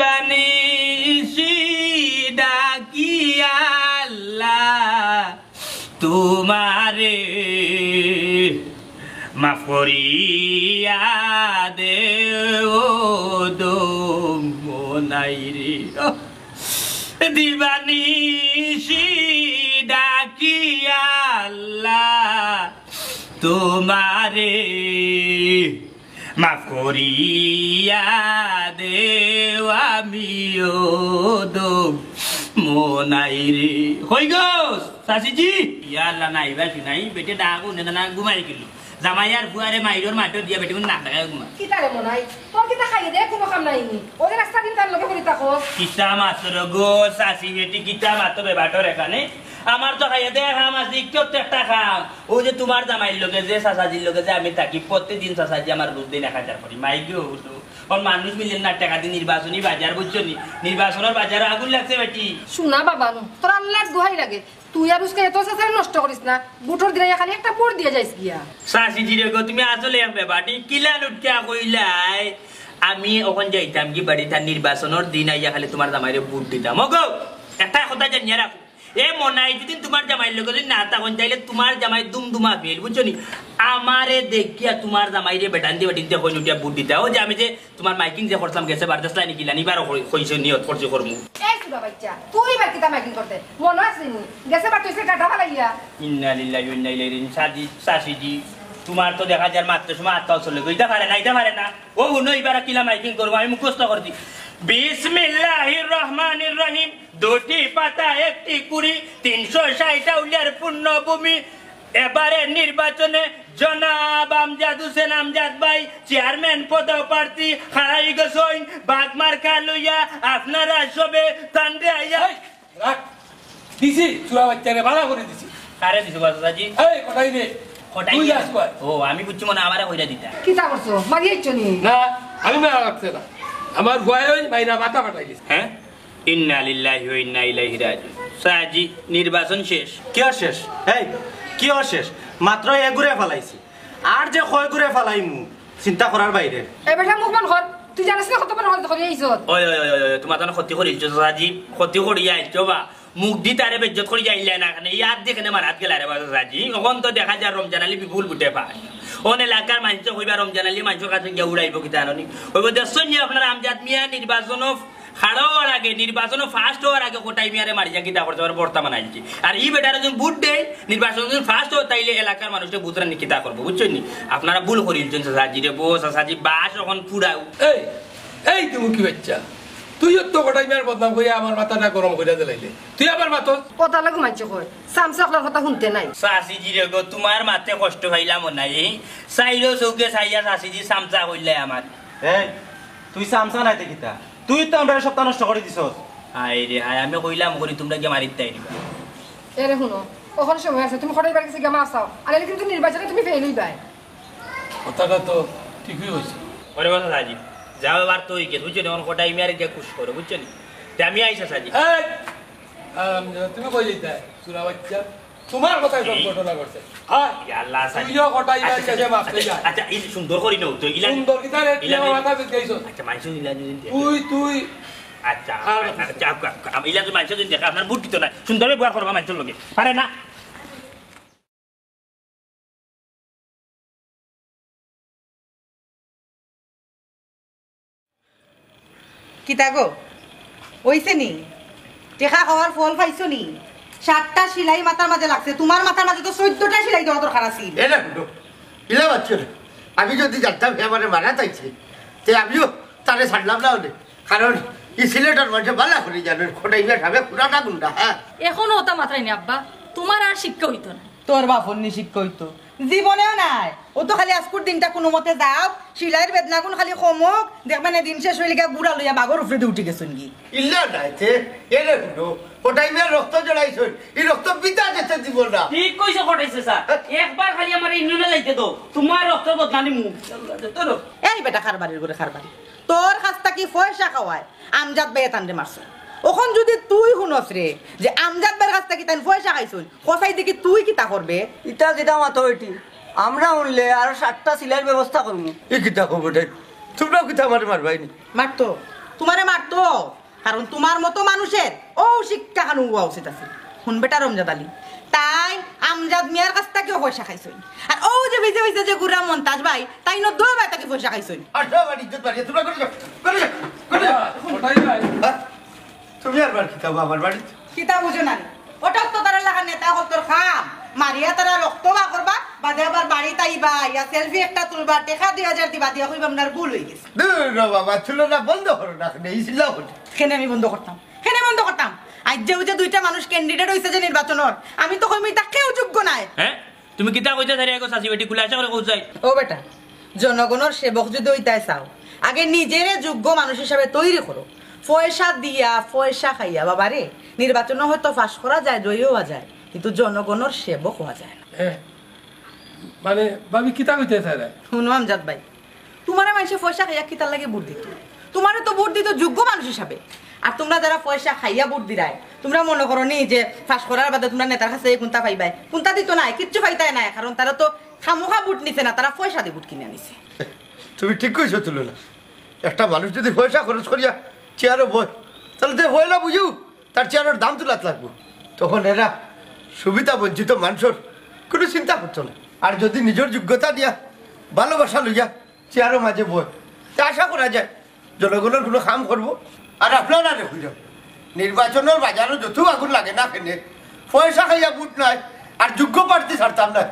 দিবানিশি ডাকি আল্লাহ তোমারে মাফ করিয়া দেও দম নাই রে দিবানিশি ডাকি আল্লাহ তোমারে মাফ করিয়া দেও আমিও দম নাই রে হই গো চাচিজি ইয়াল্লা নাই বাকি নাই বেটে ডাকু না ঘুমাই গেল জামাইয়ার বুয়ারে মাইরর মাটো দিয়া বেটে না ডাকা ঘুমা কিতারে মনাই তোর কিতা খাইয়ে দে কোনো কাম নাই নি ওই রাস্তা দিন তার লগে করি তাকো কিতা মাত্র গো চাচি বেটি কিতা মাত্র বেবাটর এখানে আমার তো খাইয়ে দে খাম আজ কেউ তো একটা খাম ও যে তোমার জামাইর লগে যে চাচাজির লগে যে আমি থাকি প্রত্যেকদিন চাচাজি আমার রোজ দিন 1000 করি মাইকেও হতো কোন মানুষ মিলেন না টাকা দিয়ে নির্বাচনী বাজার বুঝছো নি নির্বাচনের বাজারে আগুন লাগছে বেটি শোনা বাবা তোর আল্লাহর দোহাই লাগে তুই আর উসকে এত সাথে নষ্ট করিস না বুটর দিলে খালি একটা পোড় দিয়ে যাইস গিয়া চাচি জিরে গো তুমি আসলে এক বেবাটি কিলা লুটকা কইলাই আমি ওখান যাইতাম কি বাড়ি তার নির্বাচনের দিন আইয়া খালি তোমার জামাইরে ভোট দিতাম ওগো একটা কথা জানিয়ে রাখো এ মনাই যদি তোমার জামাইর লোক যদি না তখন চাইলে তোমার জামাই দুমদুমা ফেল বুঝছো নি আমারে দেখিয়া তোমার জামাইরে বেটান দিয়ে বেটিন দিয়ে কই উঠিয়া বুট দিতা ও যে আমি যে তোমার মাইকিং যে করতাম গেছে বারদাস লাইনি কিলা নিবার কইছো নিয়ত করছি করমু এই সুরা বাচ্চা তুই বার কিতা মাইকিং করতে মনে আছে নি গেছে বার তুই সে কাটা ফালাইয়া ইন্না লিল্লাহি ওয়া ইন্না ইলাইহি রাজিউন সাসিজি তোমার তো দেখা যায় মাত্র সময় আত্মা চলে গইতা পারে না ও নইবার কিলা মাইকিং করব আমি মুখস্থ করছি বিসমিল্লাহির রহমানির রহিম দুটি পাতা একটি কুড়ি 360 আউলিয়ার পূর্ণভূমি এবারে নির্বাচনে জনাব আমজাদ হোসেন আমজাদ ভাই চেয়ারম্যান পদপ্রার্থী হারাই গেছেন বাগমার কালুইয়া আপনারা সবে তান্ডে আইয়া দিছি চুরা বাচ্চারে ভালো করে দিছি কারে দিছো বাসাজি এই কোটাই দে তুই যাস কই ও আমি বুঝছি মনে আমারে কইরা দিতা কিতা করছো মারিয়েছ নি না আমি না রাখতে না আমার গোয়ায় মাইরা মাথা ফাটাই দিছে হ্যাঁ ইন্না লিল্লাহি ওয়া ইন্না ইলাইহি রাজিউন সাজি নির্বাচন শেষ কি শেষ এই কি শেষ মাত্র এগুরে ফলাইছি আর যে কয় গুরে ফলাইমু চিন্তা করার বাইরে এই বেটা মুখ বন্ধ কর তুই জানিস না কত বড় হল ধরে আইছ ওই তোমার তো ক্ষতি করিছো সাজি ক্ষতি করি আইছো বা মুখ দি তারে বেজ্জত করি যাইলে না এখানে ইয়াদ দেখে আমার হাত গেলা রে বাবা সাজি এখন তো দেখা যায় রমজান আলী বিপুল বুটে পায় ওন এলাকার মানুষ হইবা রমজান আলী মানুষের কাছে গিয়ে উড়াইব কি জানি ওই দেখছেন যে আপনার আমজাদ মিয়া নির্বাচন হাড়ার আগে নির্বাচন ফার্স্ট হওয়ার আগে কোটাই মিয়ারে মারিয়া কিতা করতে পারে বর্তমান আইছি আর এই বেটার যখন বুট দেয় নির্বাচন যখন ফার্স্ট হয় তাইলে এলাকার মানুষটা বুতরা নিকিতা করবো বুঝছেন নি আপনারা ভুল করিলছেন সাজি রে বস সাজি বাস এখন পুরাও এই এই তুমি কি বাচ্চা তুই তো কোটাই মিয়ার বদনাম কইয়া আমার মাথাটা গরম কইরা দিলাইলে তুই আবার মাতো কথা লাগু মাইছে কই সামসাকলার কথা শুনতে নাই সাসি জি রে গো তোমার মাতে কষ্ট হইলাম নাই সাইলো চৌকে সাইয়া সাসি জি সামসা কইলে আমার এই তুই সামসা নাই দেখিতা তুই তো আমরা সপ্তাহ নষ্ট করে দিছস হাই রে হাই আমি কইলাম করি তোমরা গিয়ে মারিতে আইবা এরে শুনো ওখানে সময় আছে তুমি খড়াই বার কাছে গিয়ে মারছাও আর কিন্তু নির্বাচনে তুমি ফেল হইবাই কথাটা তো ঠিকই হইছে ওরে কথা সাজি যাও এবার তো হই গেছে বুঝছেন এখন কোটাই মিয়ারে গিয়ে খুশ করো বুঝছেন আমি আইসা সাজি এই তুমি কই যাইতা চুরা বাচ্চা তোমার কথাই সব ঘটনা করছে আল্লাহ সাজি তুইও কোটাই মিয়ার কাছে মাফ চাই আচ্ছা এই সুন্দর করি নাও তো ইলা সুন্দর কি তারে তোমার মাথা দিতেইছো আচ্ছা মাইসু ইলা যদি তুই আচ্ছা আচ্ছা ইলা তো মাইসু যদি দেখা আপনার বুট দিত না সুন্দরভাবে ব্যবহার করবা মাইসুর লগে পারে না কিতা গো ওইছে নি টেকা খাওয়ার ফল পাইছো নি 7টা সেলাই মাথার মাঝে লাগছে তোমার মাথার মাঝে তো 14টা সেলাই দেওয়া দরকার আছে এটা গুলো ইলা বাচ্চা আমি যদি জানতাম হে আমারে মারা চাইছে তে আমিও তারে ছাড়লাম না ওনে কারণ ই সিলেটের মধ্যে বালা করে জানেন খোটাই মিয়া খাবে পুরাটা গুন্ডা হ্যাঁ এখনো ওটা মাথায় নি আব্বা তোমার আর শিক্ষা হইতো না তোর বাপর নি শিক্ষা হইতো জীবনেও নাই ও তো খালি আজকুর দিনটা কোনো মতে যাও সিলাইয়ের বেদনাগুন খালি কমক দেখবেন দিন শেষ হইলে বুড়া লইয়া বাগর উপরে দিয়ে উঠে গেছেন কি ইল্লা নাইতে এরে গুলো খোটাই মিয়া রক্ত জড়াইছই এই রক্ত পিতা যেতে দিব না ঠিক কইছো কটাইছে স্যার একবার খালি আমার ইউনিয়নে যাইতে দাও তোমার রক্ত বদনানি মুখ তোর এই বেটা খারবাড়ির করে খারবাড়ি তোর কাছটা কি পয়সা খাওয়ায় আমজাদ ভাই তান্ডে মারছ ওখন যদি তুই শুনস রে যে আমজাদ ভাইয়ের কাছটা কি তাই পয়সা খাইছুন কসাই দেখি তুই কিতা করবে ইটা যেটা মাথা ওইটি আমরা উনলে আর 7টা সিলাইয়ের ব্যবস্থা করবো এই কিতা খবর তোমরাও কিতা আমার মারবাইনি মারতো তোমারে মারতো কারণ তোমার মতো মানুষের ও শিক্ষা খান হওয়া উচিত আছে। শুন বেটা রমজাদ আলী, তাই আমজাদ মিয়ার কাছ থেকেও পয়সা খাইছই, আর ও যে বেঁচে বেঁচে যে গুরা মন্তাজ ভাই তাই ন দো ভাই তাকে পয়সা খাইছই। আসো আমার ইজ্জত বাড়িয়ে তোমরা করে যাও, করে যাও, করে যাও। ওটাই নাই। হ্যাঁ? তুমি আর বার খিতাব আমার বাড়িতে কিতা বুঝো না ওটা তো তারা লাগা নেতা হল তোর খাম মারিয়া তারা রক্ত বা করবা বাদে আবার বাড়ি তাইবা ইয়া সেলফি একটা তুলবা টেকা 2000 দিবা দিয়া কইবা আপনার ভুল হয়ে গেছে। দূর বাবা ছিল না, বন্ধ করো না, এই ছিল কেনে আমি বন্ধ করতাম, কেনে বন্ধ করতাম? আজ যে দুইটা মানুষ ক্যান্ডিডেট হইছে যে নির্বাচনের, আমি তো কইমি তাকেও যোগ্য নাই। হ্যাঁ তুমি কিতা কইতে ধরে এগো সাসি বেটি খুলে আসা করে কইছাই। ও বেটা, জনগণের সেবক যদি হইতাই চাও আগে নিজেরে যোগ্য মানুষ হিসাবে তৈরি করো। পয়সা দিয়া পয়সা খাইয়া বাবারে নির্বাচনে হয়তো ফাঁস করা যায়, জয়ী হওয়া যায়, কিন্তু জনগণের সেবক হওয়া যায় না। হ্যাঁ মানে ভাবি কিতা কইতে চাই শুনো আমজাদ ভাই, তোমার মানুষে পয়সা খাইয়া কিতার লাগে ভোট দিত, তোমার তো ভোট দিত যোগ্য মানুষ হিসাবে। আর তোমরা যারা পয়সা খাইয়া ভোট দিরাই তোমরা মনে করো নি যে ফাঁস করার বাদে তোমরা নেতার কাছে কোনটা পাইবাই, কোনটা দিত নাই, কিচ্ছু পাইতাই নাই, কারণ তারা তো খামোখা ভোট নিছে না, তারা পয়সা দিয়ে ভোট কিনে নিছে। তুমি ঠিক কইছো তুলো না, একটা মানুষ যদি পয়সা খরচ করিয়া চেয়ারও বই তাহলে তো হইলা বুঝু তার চেয়ারের দাম তোলাত লাগবো, তখন এরা সুবিধা বঞ্চিত মানুষের কোনো চিন্তা করতো না। আর যদি নিজের যোগ্যতা দিয়া ভালোবাসা লইয়া চেয়ারও মাঝে বই তা আশা করা যায় জনগণের কোনো কাম করবো। আর আপনারা রেখে যাও নির্বাচনের বাজারও যত আগুন লাগে না কেনে পয়সা খাইয়া বুট নাই আর যোগ্য প্রার্থী ছাড়তাম না।